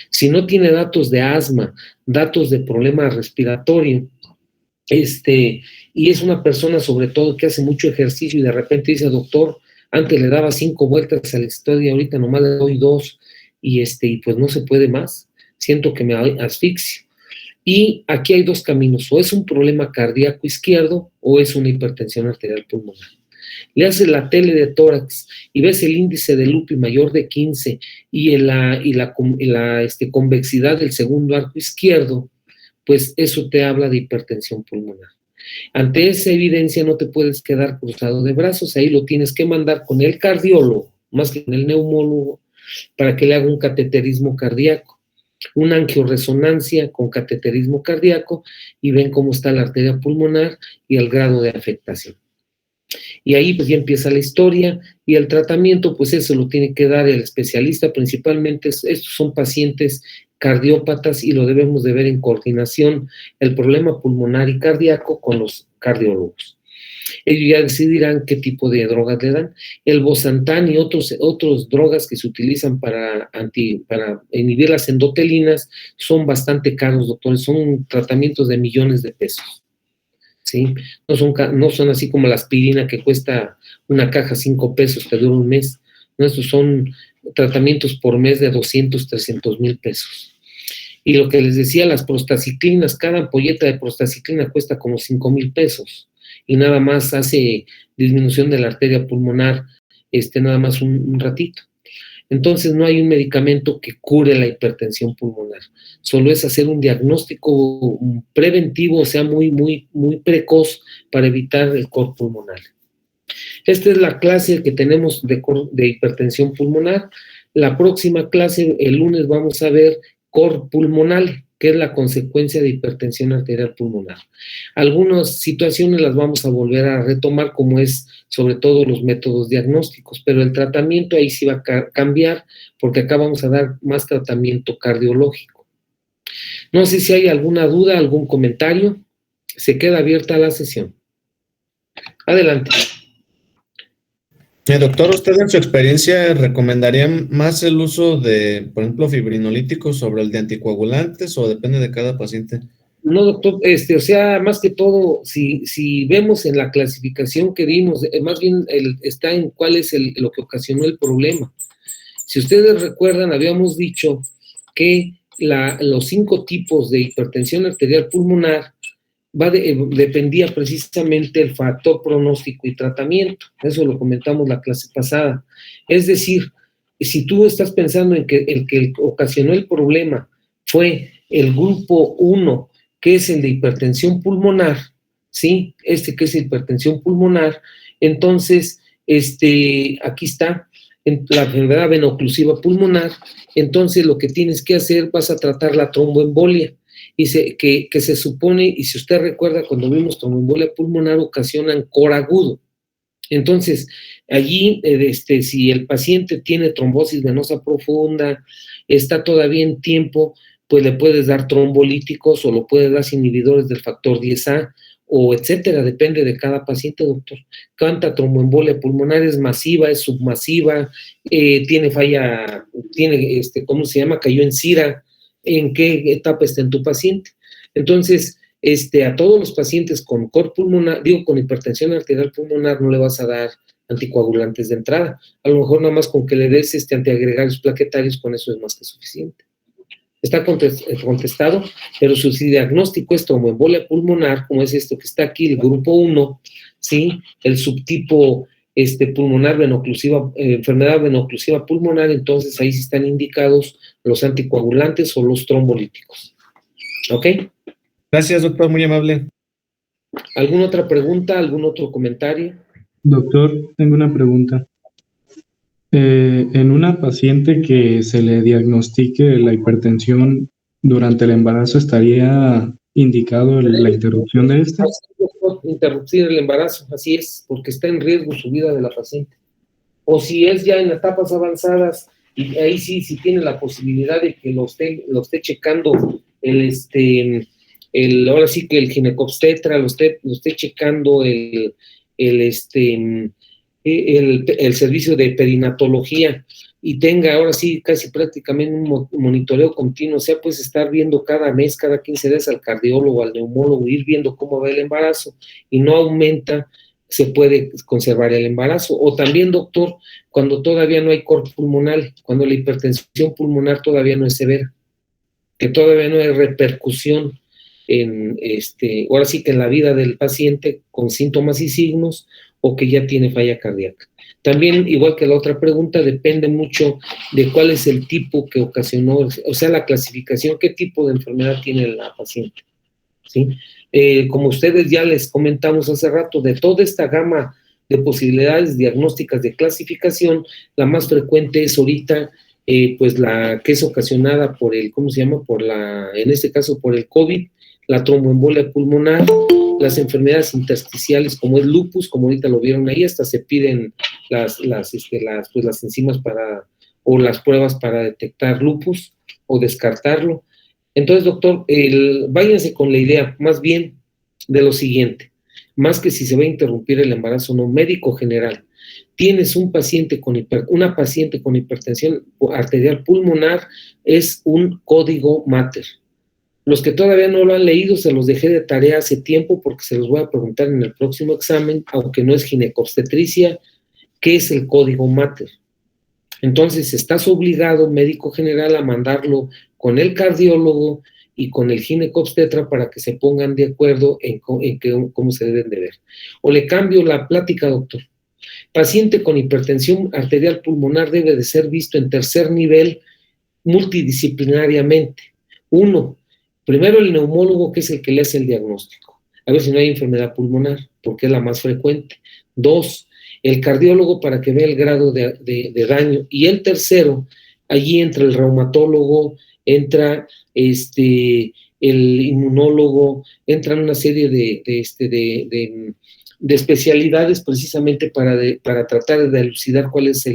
Si no tiene datos de asma, datos de problema respiratorio, y es una persona sobre todo que hace mucho ejercicio y de repente dice, doctor, antes le daba 5 vueltas al estadio, ahorita nomás le doy 2, y pues no se puede más, siento que me asfixio. Y aquí hay 2 caminos, o es un problema cardíaco izquierdo o es una hipertensión arterial pulmonar. Le haces la tele de tórax y ves el índice de Lupi mayor de 15 y la convexidad del segundo arco izquierdo, pues eso te habla de hipertensión pulmonar. Ante esa evidencia no te puedes quedar cruzado de brazos, ahí lo tienes que mandar con el cardiólogo, más que con el neumólogo, para que le haga un cateterismo cardíaco, una angioresonancia con cateterismo cardíaco y ven cómo está la arteria pulmonar y el grado de afectación. Y ahí pues ya empieza la historia y el tratamiento, pues eso lo tiene que dar el especialista, principalmente estos son pacientes cardiópatas y lo debemos de ver en coordinación el problema pulmonar y cardíaco con los cardiólogos. Ellos ya decidirán qué tipo de drogas le dan. El Bosantan y otros drogas que se utilizan para inhibir las endotelinas son bastante caros, doctores, son tratamientos de millones de pesos. ¿Sí? No son así como la aspirina que cuesta una caja 5 pesos, te dura un mes. No, estos son tratamientos por mes de 200, 300 mil pesos. Y lo que les decía, las prostaciclinas, cada ampolleta de prostaciclina cuesta como 5 mil pesos y nada más hace disminución de la arteria pulmonar, nada más un ratito. Entonces no hay un medicamento que cure la hipertensión pulmonar, solo es hacer un diagnóstico preventivo, o sea, muy, muy, muy precoz para evitar el cor pulmonar. Esta es la clase que tenemos de hipertensión pulmonar. La próxima clase, el lunes, vamos a ver cor pulmonar, que es la consecuencia de hipertensión arterial pulmonar. Algunas situaciones las vamos a volver a retomar, como es sobre todo los métodos diagnósticos, pero el tratamiento ahí sí va a cambiar, porque acá vamos a dar más tratamiento cardiológico. No sé si hay alguna duda, algún comentario. Se queda abierta la sesión. Adelante. Doctor, ¿usted en su experiencia recomendaría más el uso de, por ejemplo, fibrinolíticos sobre el de anticoagulantes o depende de cada paciente? No, doctor, o sea, más que todo, si vemos en la clasificación que dimos, más bien está en cuál es lo que ocasionó el problema. Si ustedes recuerdan, habíamos dicho que los 5 tipos de hipertensión arterial pulmonar dependía precisamente del factor pronóstico y tratamiento. Eso lo comentamos la clase pasada. Es decir, si tú estás pensando en que el que ocasionó el problema fue el grupo 1, que es el de hipertensión pulmonar, ¿sí? Que es hipertensión pulmonar, entonces, aquí está, la enfermedad veno-oclusiva pulmonar. Entonces lo que tienes que hacer, vas a tratar la tromboembolia, que se supone, y si usted recuerda, cuando vimos tromboembolia pulmonar, ocasionan cor agudo. Entonces, allí, si el paciente tiene trombosis venosa profunda, está todavía en tiempo, pues le puedes dar trombolíticos o lo puedes dar inhibidores del factor 10A, o etcétera, depende de cada paciente, doctor. Cuánta tromboembolia pulmonar es masiva, es submasiva, tiene falla, tiene, ¿cómo se llama? Cayó en CIRA, en qué etapa está en tu paciente. Entonces, a todos los pacientes con cor pulmonar, con hipertensión arterial pulmonar, no le vas a dar anticoagulantes de entrada. A lo mejor nada más con que le des antiagregarios plaquetarios, con eso es más que suficiente. Está contestado, pero si su diagnóstico es tromboembolia pulmonar, como es esto que está aquí, el grupo 1, ¿sí? El subtipo pulmonar veno-oclusiva, enfermedad veno-oclusiva pulmonar, entonces ahí sí están indicados los anticoagulantes o los trombolíticos. ¿Ok? Gracias, doctor, muy amable. ¿Alguna otra pregunta? ¿Algún otro comentario? Doctor, tengo una pregunta. En una paciente que se le diagnostique la hipertensión durante el embarazo, ¿estaría indicado la interrupción de esta? Interrumpir el embarazo, así es, porque está en riesgo su vida de la paciente. O si es ya en etapas avanzadas, y ahí sí, si tiene la posibilidad de que lo esté checando ahora sí que el ginecobstetra, lo esté checando el servicio de perinatología, y tenga ahora sí casi prácticamente un monitoreo continuo, o sea, pues estar viendo cada mes, cada 15 días al cardiólogo, al neumólogo, ir viendo cómo va el embarazo, y no aumenta, se puede conservar el embarazo. O también, doctor, cuando todavía no hay cor pulmonar, cuando la hipertensión pulmonar todavía no es severa, que todavía no hay repercusión ahora sí que en la vida del paciente con síntomas y signos, o que ya tiene falla cardíaca. También, igual que la otra pregunta, depende mucho de cuál es el tipo que ocasionó, o sea, la clasificación, qué tipo de enfermedad tiene la paciente, ¿sí? Como ustedes ya les comentamos hace rato, de toda esta gama de posibilidades diagnósticas de clasificación, la más frecuente es ahorita, pues la que es ocasionada por ¿cómo se llama? En este caso por el COVID, la tromboembolia pulmonar, las enfermedades intersticiales como es lupus, como ahorita lo vieron ahí, hasta se piden las enzimas o las pruebas para detectar lupus o descartarlo. Entonces, doctor, váyanse con la idea más bien de lo siguiente, más que si se va a interrumpir el embarazo, no, médico general. Tienes una paciente con hipertensión arterial pulmonar, es un código Mater. Los que todavía no lo han leído, se los dejé de tarea hace tiempo porque se los voy a preguntar en el próximo examen, aunque no es ginecobstetricia, ¿qué es el código Mater? Entonces, estás obligado, médico general, a mandarlo con el cardiólogo y con el ginecobstetra para que se pongan de acuerdo en cómo se deben de ver. O le cambio la plática, doctor. Paciente con hipertensión arterial pulmonar debe de ser visto en tercer nivel multidisciplinariamente. 1, primero el neumólogo, que es el que le hace el diagnóstico, a ver si no hay enfermedad pulmonar, porque es la más frecuente. 2, el cardiólogo, para que vea el grado de daño. Y el tercero, allí entra el reumatólogo, entra el inmunólogo, entran una serie de especialidades precisamente para tratar de elucidar cuál es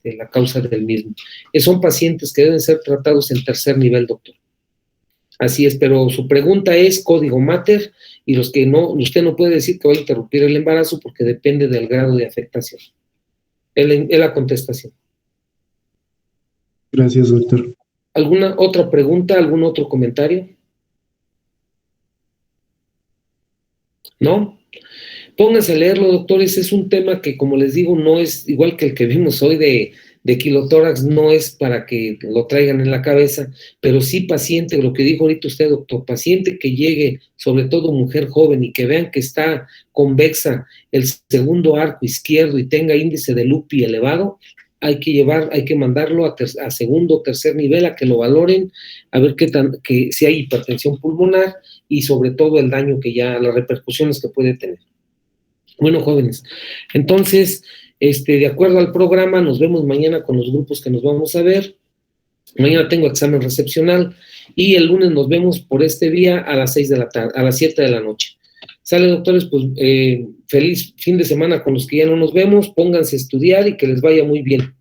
la causa del mismo. Son pacientes que deben ser tratados en tercer nivel, doctor. Así es, pero su pregunta es código Mater, y los que no, usted no puede decir que va a interrumpir el embarazo porque depende del grado de afectación. Es la contestación. Gracias, doctor. ¿Alguna otra pregunta, algún otro comentario? ¿No? Pónganse a leerlo, doctores. Es un tema que, como les digo, no es igual que el que vimos hoy de de quilotórax no es para que lo traigan en la cabeza, pero sí paciente, lo que dijo ahorita usted, doctor, paciente que llegue, sobre todo mujer joven, y que vean que está convexa el segundo arco izquierdo y tenga índice de LUPI elevado, hay que mandarlo a segundo o tercer nivel a que lo valoren, a ver que si hay hipertensión pulmonar y sobre todo el daño las repercusiones que puede tener. Bueno, jóvenes, entonces, de acuerdo al programa, nos vemos mañana con los grupos que nos vamos a ver. Mañana tengo examen recepcional y el lunes nos vemos por este día a las 6 de la tarde, a las 7 de la noche. Sale, doctores, pues feliz fin de semana con los que ya no nos vemos, pónganse a estudiar y que les vaya muy bien.